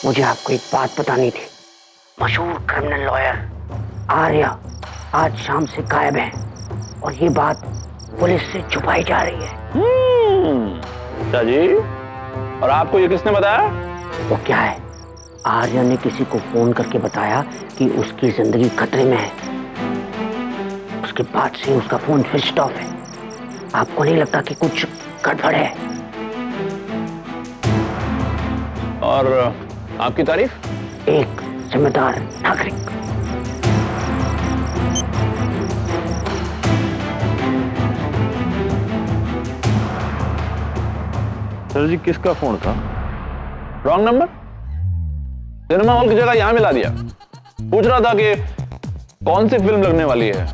मुझे आपको एक बात बतानी थी। मशहूर क्रिमिनल लॉयर आर्या आज शाम से गायब है और ये बात पुलिस से छुपाई जा रही है। अच्छा जी, और आपको ये किसने बताया? वो क्या है, आर्या ने किसी को फोन करके बताया कि उसकी जिंदगी खतरे में है। उसके बाद से उसका फोन स्विच ऑफ है। आपको नहीं लगता कि कुछ गड़बड़ है? और आपकी तारीफ? एक जिम्मेदार नागरिक। सर जी, किसका फोन था? Wrong number. सिनेमा हॉल की जगह यहां मिला दिया। पूछ रहा था कि कौन सी फिल्म लगने वाली है।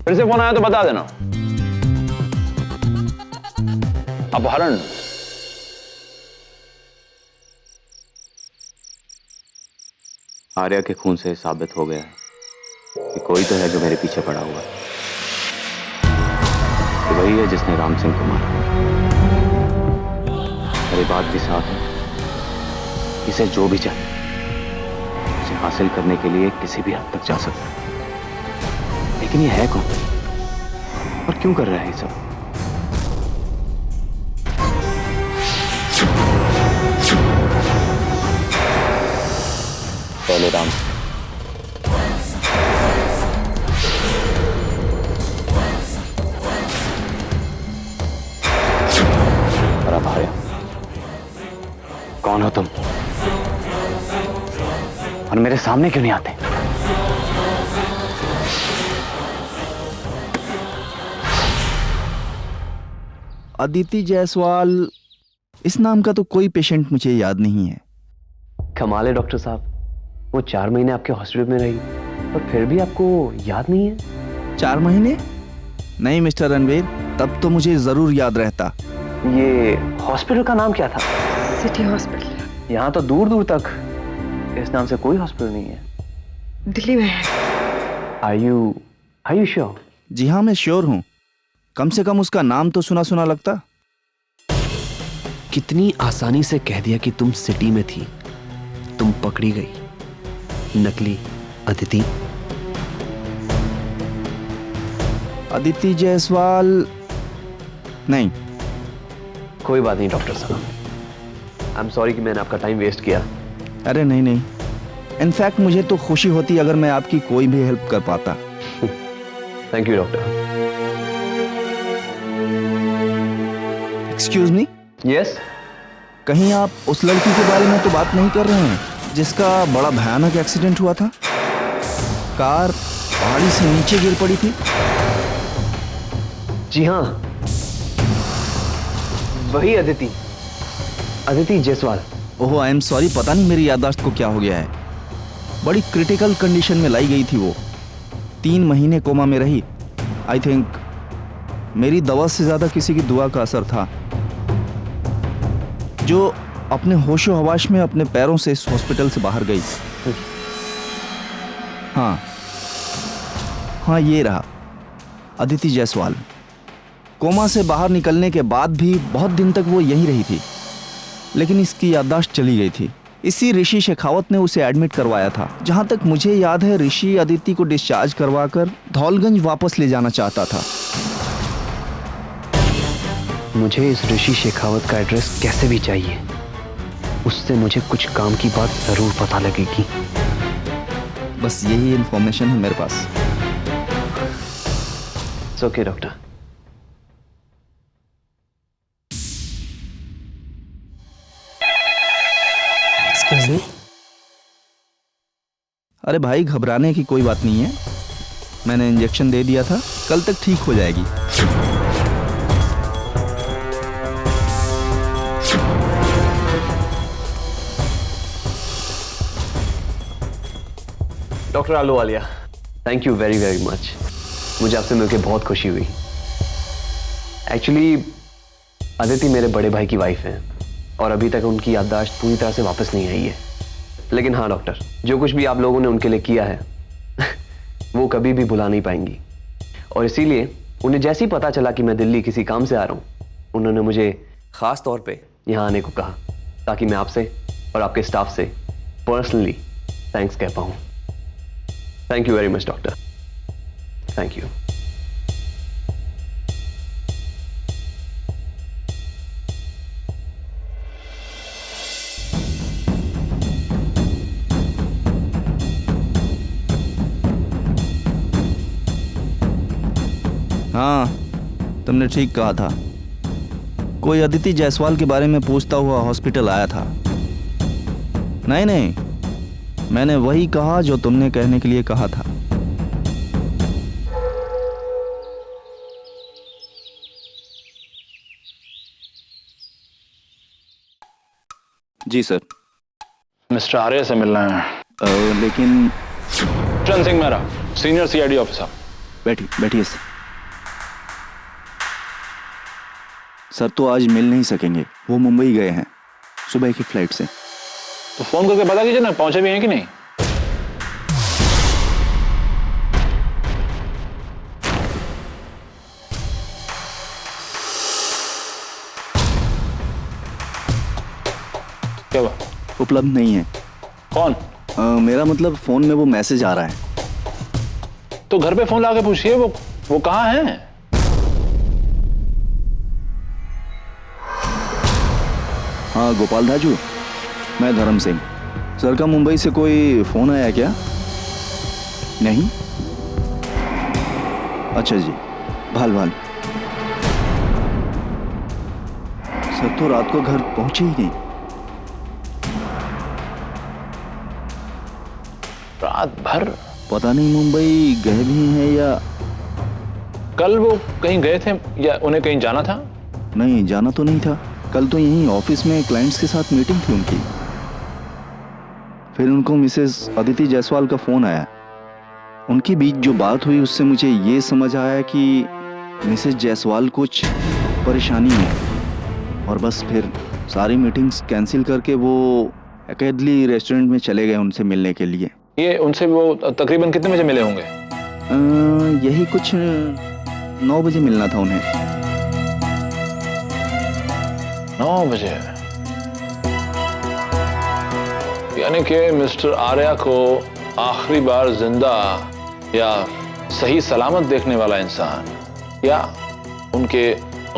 फिर से फोन आया तो बता देना। अपहरण। आर्या के खून से साबित हो गया है कि कोई तो है जो मेरे पीछे पड़ा हुआ है। ये वही है जिसने राम सिंह को मारा। मेरी बात भी साफ है, इसे जो भी चाहिए उसे हासिल करने के लिए किसी भी हद तक जा सकता है। लेकिन ये है कौन और क्यों कर रहा है ये सब? पहले राम, और अब आर्या। कौन हो तुम और मेरे सामने क्यों नहीं आते? अदिति जायसवाल, इस नाम का तो कोई पेशेंट मुझे याद नहीं है। कमाल है डॉक्टर साहब, वो 4 महीने आपके हॉस्पिटल में रही और फिर भी आपको याद नहीं है? 4 महीने? नहीं मिस्टर रणवीर, तब तो मुझे जरूर याद रहता। ये हॉस्पिटल का नाम क्या था? City hospital. यहाँ तो दूर दूर तक इस नाम से कोई हॉस्पिटल नहीं है। दिल्ली में है। Are you sure? जी हाँ, मैं श्योर हूँ। कम से कम उसका नाम तो सुना सुना लगता। कितनी आसानी से कह दिया कि तुम सिटी में थी। तुम पकड़ी गई। नकली अदिति। अदिति जायसवाल नहीं। कोई बात नहीं डॉक्टर साहब, आई एम सॉरी कि मैंने आपका टाइम वेस्ट किया। अरे नहीं नहीं, इनफैक्ट मुझे तो खुशी होती अगर मैं आपकी कोई भी हेल्प कर पाता। Thank you doctor. Excuse me. Yes. कहीं आप उस लड़की के बारे में तो बात नहीं कर रहे हैं जिसका बड़ा भयानक एक्सीडेंट हुआ था? कार पहाड़ी से नीचे गिर पड़ी थी। जी हाँ, वही अदिति जायसवाल। ओह, आई एम सॉरी, पता नहीं मेरी याददाश्त को क्या हो गया है। बड़ी क्रिटिकल कंडीशन में लाई गई थी वो। 3 महीने कोमा में रही। आई थिंक मेरी दवा से ज्यादा किसी की दुआ का असर था, जो अपने होशो हवाश में अपने पैरों से इस हॉस्पिटल से बाहर गई। हाँ, ये रहा अदिति जायसवाल। कोमा से बाहर निकलने के बाद भी बहुत दिन तक वो यहीं रही थी, लेकिन इसकी याददाश्त चली गई थी। इसी ऋषि शेखावत ने उसे एडमिट करवाया था। जहां तक मुझे याद है, ऋषि अदिति को डिस्चार्ज करवाकर धौलगंज वापस ले जाना चाहता था। मुझे इस ऋषि शेखावत का एड्रेस कैसे भी चाहिए। उससे मुझे कुछ काम की बात जरूर पता लगेगी। बस यही इंफॉर्मेशन है मेरे पास। Okay doctor. Excuse me. अरे भाई, घबराने की कोई बात नहीं है। मैंने इंजेक्शन दे दिया था, कल तक ठीक हो जाएगी। Doctor Ahluwalia, thank you very very much. मुझे आपसे मिलकर बहुत खुशी हुई। एक्चुअली अदिति मेरे बड़े भाई की वाइफ हैं और अभी तक उनकी याददाश्त पूरी तरह से वापस नहीं आई है। लेकिन हाँ डॉक्टर, जो कुछ भी आप लोगों ने उनके लिए किया है वो कभी भी भुला नहीं पाएंगी। और इसीलिए उन्हें जैसे ही पता चला कि मैं दिल्ली किसी काम से आ रहा हूँ, उन्होंने मुझे खास तौर पे यहाँ आने को कहा ताकि मैं आपसे और आपके स्टाफ से पर्सनली थैंक्स कह पाऊं। Thank you very much doctor, thank you. हाँ, तुमने ठीक कहा था। कोई अदिति जायसवाल के बारे में पूछता हुआ हॉस्पिटल आया था। नहीं नहीं, मैंने वही कहा जो तुमने कहने के लिए कहा था। जी सर। मिस्टर आर्य से मिलना है। लेकिन Chand Singh Mehra, senior CID officer. बैठिए सर। सर तो आज मिल नहीं सकेंगे, वो मुंबई गए हैं सुबह की फ्लाइट से। तो फोन करके पता कीजिए ना पहुंचे भी हैं कि नहीं। क्या हुआ? उपलब्ध नहीं है। कौन? मेरा मतलब फोन में वो मैसेज आ रहा है। तो घर पे फोन ला के पूछिए वो कहाँ है। हाँ गोपाल धाजू, मैं धर्म सिंह। सर का मुंबई से कोई फोन आया क्या? नहीं? अच्छा जी, भाल। सर तो रात को घर पहुंचे ही नहीं। रात भर? पता नहीं मुंबई गए भी हैं या। कल वो कहीं गए थे या उन्हें कहीं जाना था? नहीं, जाना तो नहीं था। कल तो यहीं ऑफिस में क्लाइंट्स के साथ मीटिंग थी उनकी। फिर उनको मिसेस अदिति जायसवाल का फोन आया। उनके बीच जो बात हुई उससे मुझे ये समझ आया कि मिसेस जायसवाल कुछ परेशानी में, और बस फिर सारी मीटिंग्स कैंसिल करके वो एकेडली रेस्टोरेंट में चले गए उनसे मिलने के लिए। ये उनसे वो तकरीबन कितने बजे मिले होंगे? यही कुछ 9 बजे मिलना था उन्हें। 9 बजे? यानी कि मिस्टर आर्या को आखिरी बार जिंदा या सही सलामत देखने वाला इंसान, या उनके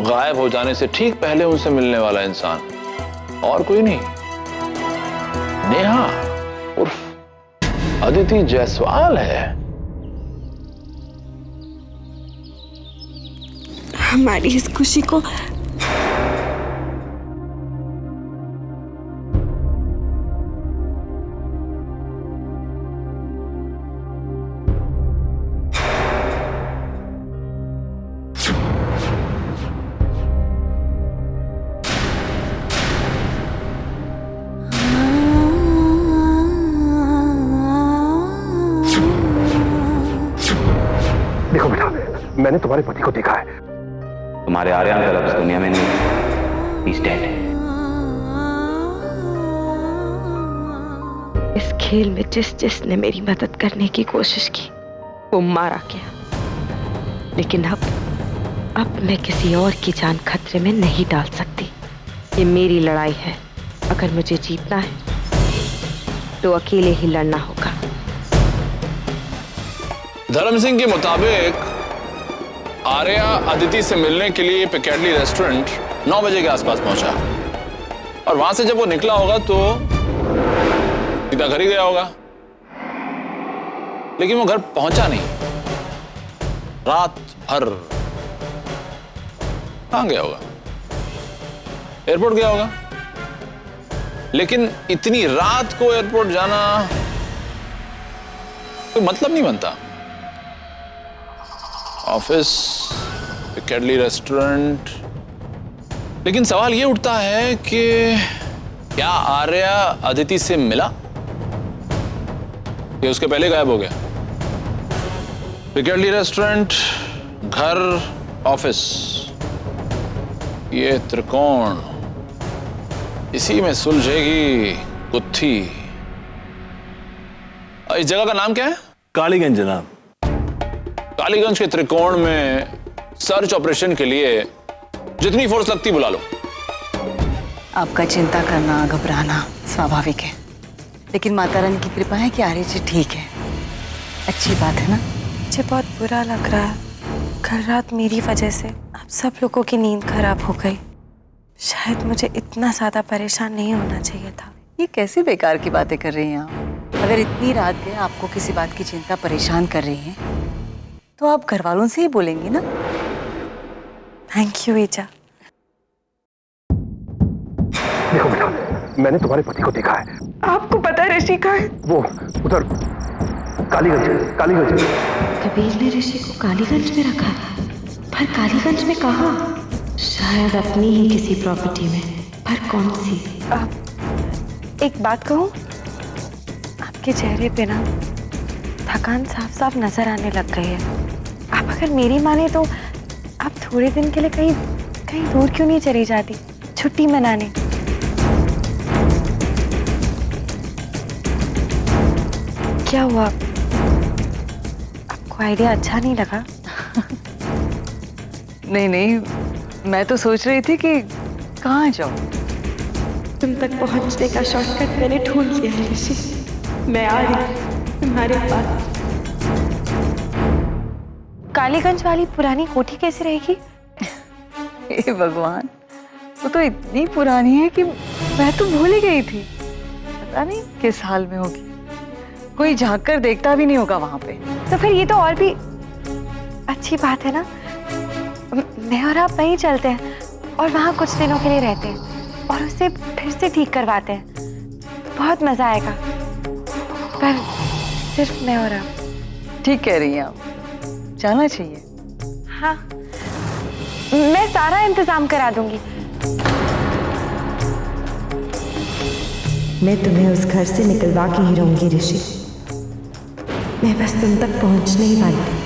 गायब हो जाने से ठीक पहले उनसे मिलने वाला इंसान और कोई नहीं, नेहा उर्फ अदिति जायसवाल है। हमारी इस खुशी को देखो बेटा, मैंने तुम्हारे पति को देखा है। तुम्हारे आर्यन का लफ्ज दुनिया में नहीं, He's dead। इस खेल में जिसने मेरी मदद करने की कोशिश की वो मारा गया। लेकिन अब मैं किसी और की जान खतरे में नहीं डाल सकती। ये मेरी लड़ाई है। अगर मुझे जीतना है तो अकेले ही लड़ना होगा। धर्म सिंह के मुताबिक आर्या अदिति से मिलने के लिए पिकेडली रेस्टोरेंट 9 बजे के आसपास पहुंचा, और वहां से जब वो निकला होगा तो सीधा घर ही गया होगा। लेकिन वो घर पहुंचा नहीं। रात भर कहां गया होगा? एयरपोर्ट गया होगा। लेकिन इतनी रात को एयरपोर्ट जाना कोई मतलब नहीं बनता। Office, Piccadilly restaurant. लेकिन सवाल यह उठता है कि क्या आर्या अदिति से मिला या उसके पहले गायब हो गया? पिकेडली रेस्टोरेंट, घर, ऑफिस, ये त्रिकोण, इसी में सुलझेगी गुत्थी। इस जगह का नाम क्या है? कालीगंज जनाब। कालीगंज के त्रिकोण में सर्च ऑपरेशन के लिए जितनी फोर्स लगती बुला लो। आपका चिंता करना, घबराना स्वाभाविक है, लेकिन माता रानी की कृपा है कि आर्य जी ठीक है। अच्छी बात है ना? मुझे बहुत बुरा लग रहा है। कल रात मेरी वजह से आप सब लोगों की नींद खराब हो गई। शायद मुझे इतना ज़्यादा परेशान नहीं होना चाहिए था। ये कैसी बेकार की बातें कर रही हैं आप? अगर इतनी रात गए आपको किसी बात की चिंता परेशान कर रही है तो आप घर वालों से ही बोलेंगी ना। थैंक यू ईजा। देखो बेटा, मैंने तुम्हारे पति को देखा है। आपको पता है ऋषि कहाँ है? वो उधर कालीगंज। कबीर ने ऋषि को कालीगंज में रखा, पर कालीगंज में कहाँ? शायद अपनी ही किसी प्रॉपर्टी में, पर कौन सी? एक बात कहूँ, आपके चेहरे पे ना थकान साफ साफ नजर आने लग गई है। आप अगर मेरी माने तो आप थोड़े दिन के लिए कहीं दूर क्यों नहीं चली जाती, छुट्टी मनाने? क्या हुआ, आपको आइडिया अच्छा नहीं लगा? नहीं, मैं तो सोच रही थी कि कहाँ जाऊँ। तुम तक पहुंचने का शॉर्टकट मैंने ढूंढ लिया है ऋषि। मैं आ रही तुम्हारे पास। कालीगंज वाली पुरानी कोठी कैसी रहेगी? हे भगवान, वो तो इतनी पुरानी है कि मैं तो भूल ही गई थी। पता नहीं किस हाल में होगी, कोई झांक कर देखता भी नहीं होगा वहां पे। तो फिर ये तो और भी अच्छी बात है ना। मैं और आप वहीं चलते हैं और वहां कुछ दिनों के लिए रहते हैं और उसे फिर से ठीक करवाते हैं। बहुत मजा आएगा, पर सिर्फ मैं और आप। ठीक कह रही हैं आप, जाना चाहिए। हाँ, मैं सारा इंतजाम करा दूंगी। मैं तुम्हें उस घर से निकलवा के ही रहूंगी ऋषि। मैं बस तुम तक पहुंचने ही वाली थी।